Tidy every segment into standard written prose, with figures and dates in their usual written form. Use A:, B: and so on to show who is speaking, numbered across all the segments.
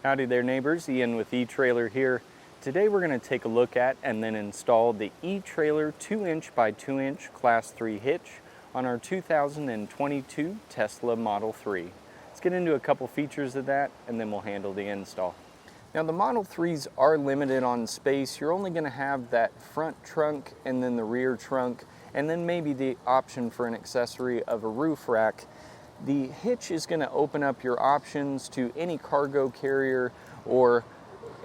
A: Howdy there neighbors, Ian with eTrailer here. Today we're going to take a look at and then install the eTrailer 2-inch by 2-inch Class III Hitch on our 2022 Tesla Model 3. Let's get into a couple features of that and then we'll handle the install. Now the Model 3s are limited on space. You're only going to have that front trunk and then the rear trunk and then maybe the option for an accessory of a roof rack. The Hitch is going to open up your options to any cargo carrier or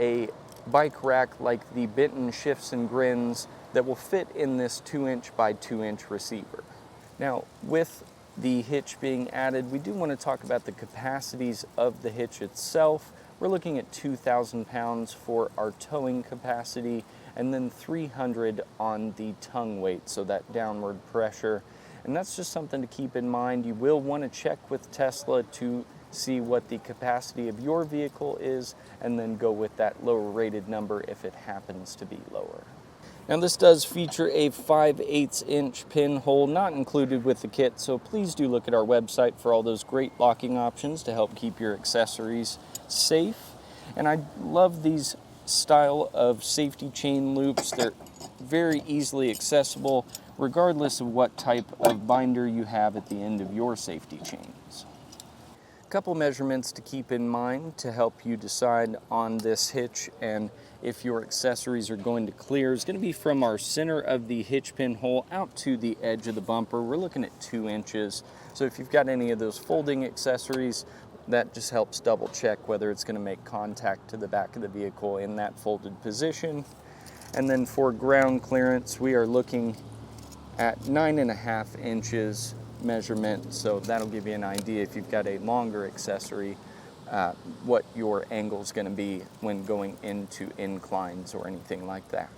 A: a bike rack like the Benton Shifts&Grins that will fit in this 2-inch by 2-inch receiver. Now with the Hitch being added, we do want to talk about the capacities of the Hitch itself. We're looking at 2,000 pounds for our towing capacity and then 300 on the tongue weight, so that downward pressure. And that's just something to keep in mind. You will want to check with Tesla to see what the capacity of your vehicle is and then go with that lower rated number if it happens to be lower. Now this does feature a 5/8 inch pinhole, not included with the kit, so please do look at our website for all those great locking options to help keep your accessories safe. And I love these style of safety chain loops. They're very easily accessible regardless of what type of binder you have at the end of your safety chains. A couple measurements to keep in mind to help you decide on this hitch and if your accessories are going to clear is going to be from our center of the hitch pinhole out to the edge of the bumper. We're looking at 2 inches. So if you've got any of those folding accessories, that just helps double check whether it's going to make contact to the back of the vehicle in that folded position. And then for ground clearance, we are looking at 9.5 inches measurement, so that'll give you an idea if you've got a longer accessory what your angle is going to be when going into inclines or anything like that.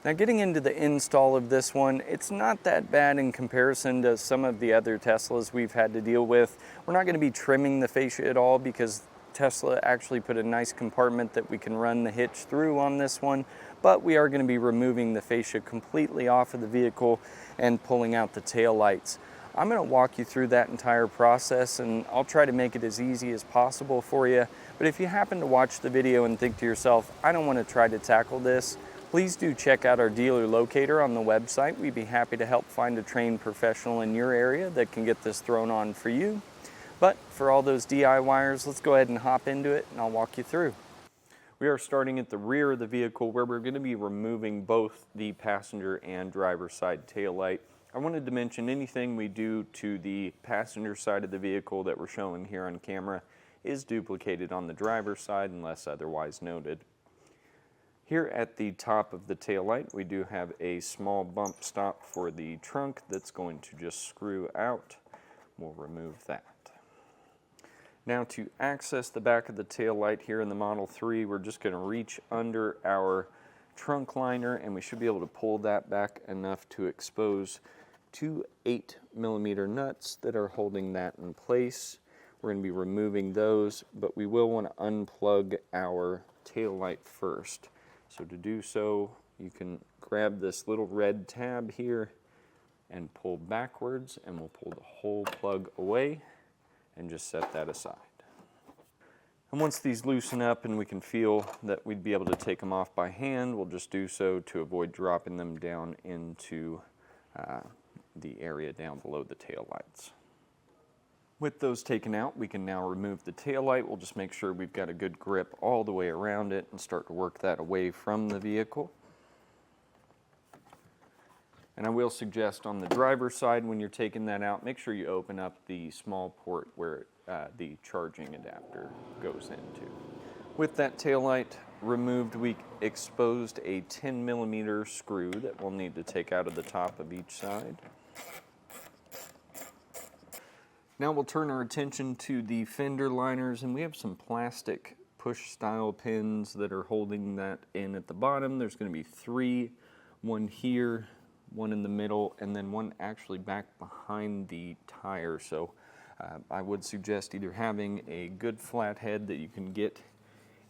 A: Now getting into the install of this one, it's not that bad in comparison to some of the other Teslas we've had to deal with. We're not going to be trimming the fascia at all because Tesla actually put a nice compartment that we can run the hitch through on this one, but we are going to be removing the fascia completely off of the vehicle and pulling out the tail lights. I'm going to walk you through that entire process and I'll try to make it as easy as possible for you. But if you happen to watch the video and think to yourself, I don't want to try to tackle this, please do check out our dealer locator on the website. We'd be happy to help find a trained professional in your area that can get this thrown on for you. But for all those DIYers, let's go ahead and hop into it and I'll walk you through. We are starting at the rear of the vehicle where we're going to be removing both the passenger and driver side tail light. I wanted to mention anything we do to the passenger side of the vehicle that we're showing here on camera is duplicated on the driver's side unless otherwise noted. Here at the top of the tail light, we do have a small bump stop for the trunk that's going to just screw out. We'll remove that. Now to access the back of the tail light here in the Model 3, we're just going to reach under our trunk liner and we should be able to pull that back enough to expose 2 8mm nuts that are holding that in place. We're going to be removing those, but we will want to unplug our tail light first. So to do so, you can grab this little red tab here and pull backwards and we'll pull the whole plug away and just set that aside. And once these loosen up and we can feel that we'd be able to take them off by hand, we'll just do so to avoid dropping them down into the area down below the tail lights. With those taken out, we can now remove the tail light. We'll just make sure we've got a good grip all the way around it and start to work that away from the vehicle. And I will suggest on the driver's side, when you're taking that out, make sure you open up the small port where the charging adapter goes into. With that tail light removed, we exposed a 10mm screw that we'll need to take out of the top of each side. Now we'll turn our attention to the fender liners, and we have some plastic push style pins that are holding that in at the bottom. There's going to be 3, one here, one in the middle, and then one actually back behind the tire. So I would suggest either having a good flat head that you can get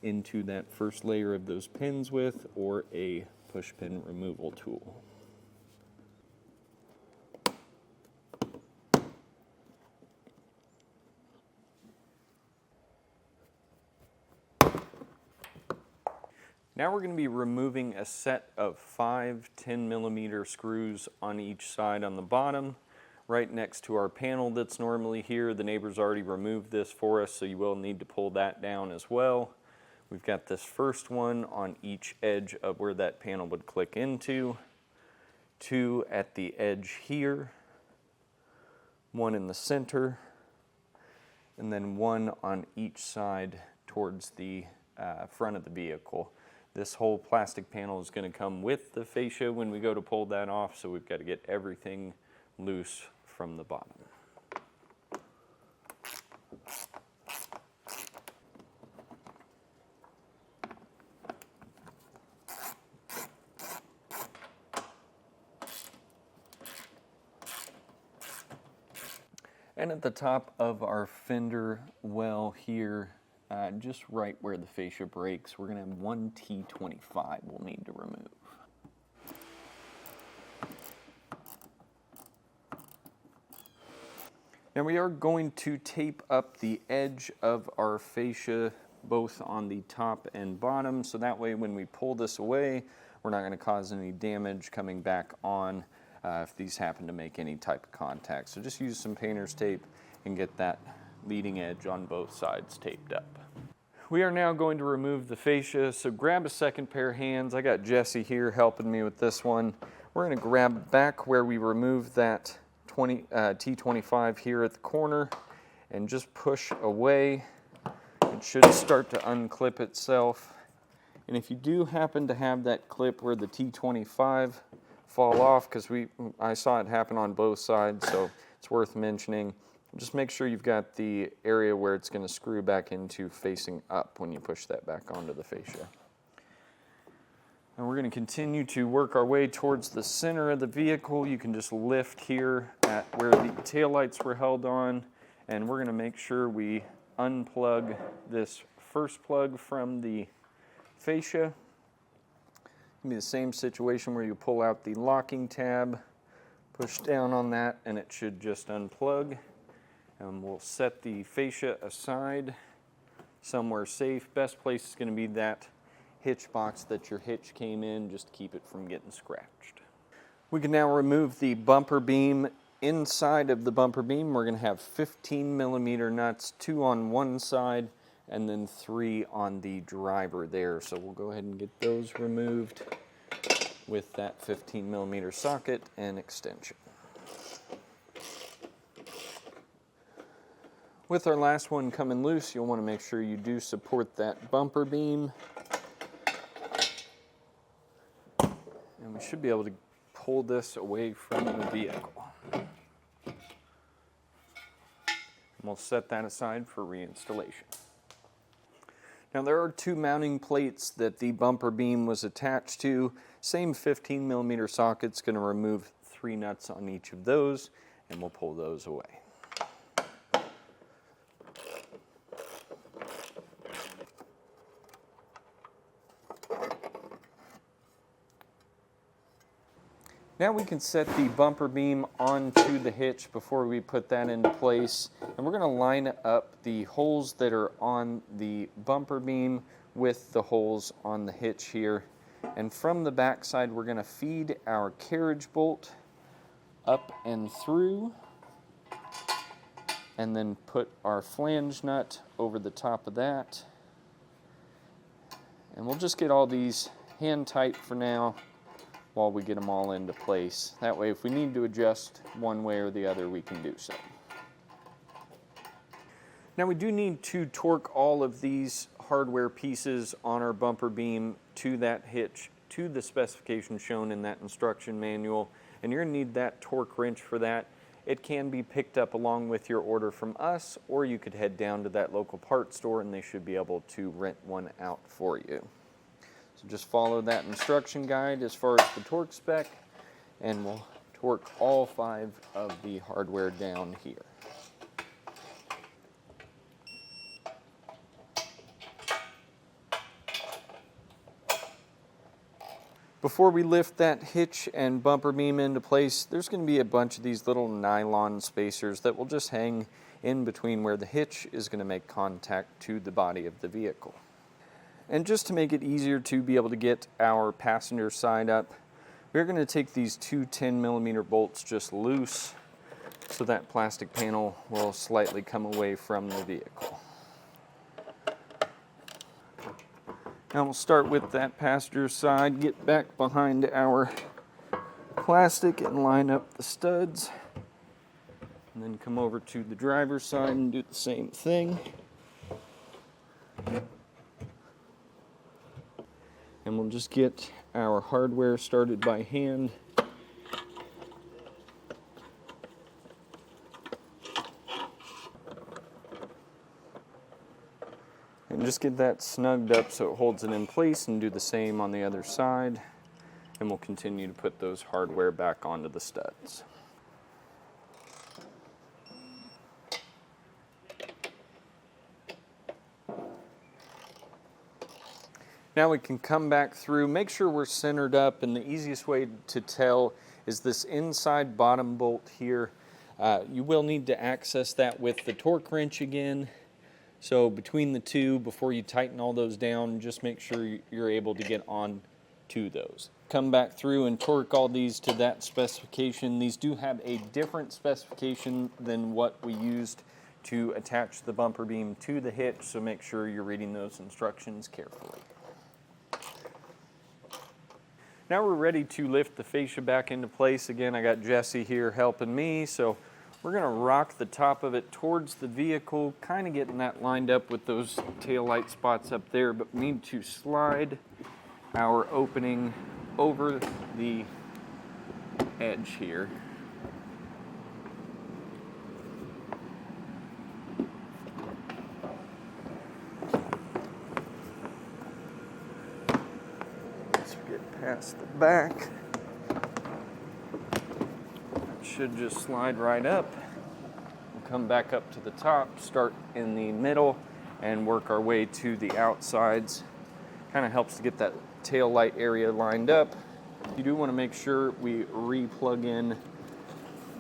A: into that first layer of those pins with, or a push pin removal tool. Now we're going to be removing a set of 5 10mm screws on each side on the bottom, right next to our panel that's normally here. The neighbors already removed this for us, so you will need to pull that down as well. We've got this first one on each edge of where that panel would click into, 2 at the edge here, 1 in the center, and then 1 on each side towards the front of the vehicle. This whole plastic panel is going to come with the fascia when we go to pull that off, so we've got to get everything loose from the bottom. And at the top of our fender well here, just right where the fascia breaks, we're going to have 1 T25 we'll need to remove. Now we are going to tape up the edge of our fascia both on the top and bottom, so that way when we pull this away, we're not going to cause any damage coming back on if these happen to make any type of contact. So just use some painter's tape and get that leading edge on both sides taped up. We are now going to remove the fascia, so grab a second pair of hands. I got Jesse here helping me with this one. We're going to grab back where we removed that T25 here at the corner and just push away. It should start to unclip itself. And if you do happen to have that clip where the T25 fall off, because I saw it happen on both sides, so it's worth mentioning. Just make sure you've got the area where it's going to screw back into facing up when you push that back onto the fascia. And we're going to continue to work our way towards the center of the vehicle. You can just lift here at where the taillights were held on, and we're going to make sure we unplug this first plug from the fascia. It'll be the same situation where you pull out the locking tab, push down on that, and it should just unplug. And we'll set the fascia aside somewhere safe. Best place is going to be that hitch box that your hitch came in, just to keep it from getting scratched. We can now remove the bumper beam. Inside of the bumper beam, we're going to have 15mm nuts, 2 on one side and then 3 on the driver there. So we'll go ahead and get those removed with that 15mm socket and extension. With our last one coming loose, you'll want to make sure you do support that bumper beam. And we should be able to pull this away from the vehicle. And we'll set that aside for reinstallation. Now there are 2 mounting plates that the bumper beam was attached to. Same 15mm socket's going to remove 3 nuts on each of those, and we'll pull those away. Now we can set the bumper beam onto the hitch before we put that into place. And we're going to line up the holes that are on the bumper beam with the holes on the hitch here. And from the back side, we're going to feed our carriage bolt up and through, and then put our flange nut over the top of that. And we'll just get all these hand tight for now while we get them all into place. That way, if we need to adjust one way or the other, we can do so. Now we do need to torque all of these hardware pieces on our bumper beam to that hitch, to the specifications shown in that instruction manual, and you're going to need that torque wrench for that. It can be picked up along with your order from us, or you could head down to that local parts store and they should be able to rent one out for you. So just follow that instruction guide as far as the torque spec, and we'll torque all 5 of the hardware down here. Before we lift that hitch and bumper beam into place, there's going to be a bunch of these little nylon spacers that will just hang in between where the hitch is going to make contact to the body of the vehicle. And just to make it easier to be able to get our passenger side up, we're going to take these two 10mm bolts just loose so that plastic panel will slightly come away from the vehicle. Now we'll start with that passenger side, get back behind our plastic and line up the studs, and then come over to the driver's side and do the same thing. And we'll just get our hardware started by hand. And just get that snugged up so it holds it in place, and do the same on the other side. And we'll continue to put those hardware back onto the studs. Now we can come back through, make sure we're centered up, and the easiest way to tell is this inside bottom bolt here. You will need to access that with the torque wrench again. So between the two, before you tighten all those down, just make sure you're able to get on to those. Come back through and torque all these to that specification. These do have a different specification than what we used to attach the bumper beam to the hitch, so make sure you're reading those instructions carefully. Now we're ready to lift the fascia back into place. Again, I got Jesse here helping me, so we're going to rock the top of it towards the vehicle, kind of getting that lined up with those tail light spots up there, but we need to slide our opening over the edge here. Let's get past the back. Should just slide right up. We'll come back up to the top, start in the middle, and work our way to the outsides. Kind of helps to get that tail light area lined up. You do want to make sure we re-plug in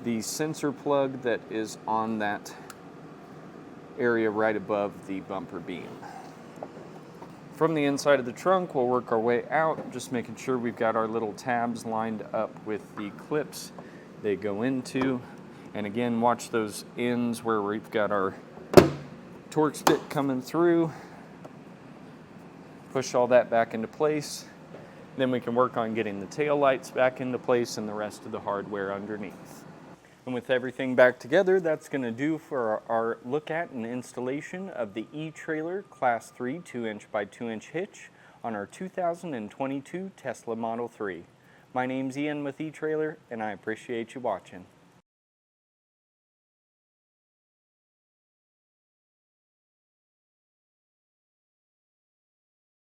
A: the sensor plug that is on that area right above the bumper beam. From the inside of the trunk, we'll work our way out, just making sure we've got our little tabs lined up with the clips they go into. And again, watch those ends where we've got our torque stick coming through. Push all that back into place. Then we can work on getting the tail lights back into place and the rest of the hardware underneath. And with everything back together, that's going to do for our look at and installation of the etrailer Class 3 2-inch by 2-inch hitch on our 2022 Tesla Model 3. My name's Ian with etrailer, and I appreciate you watching.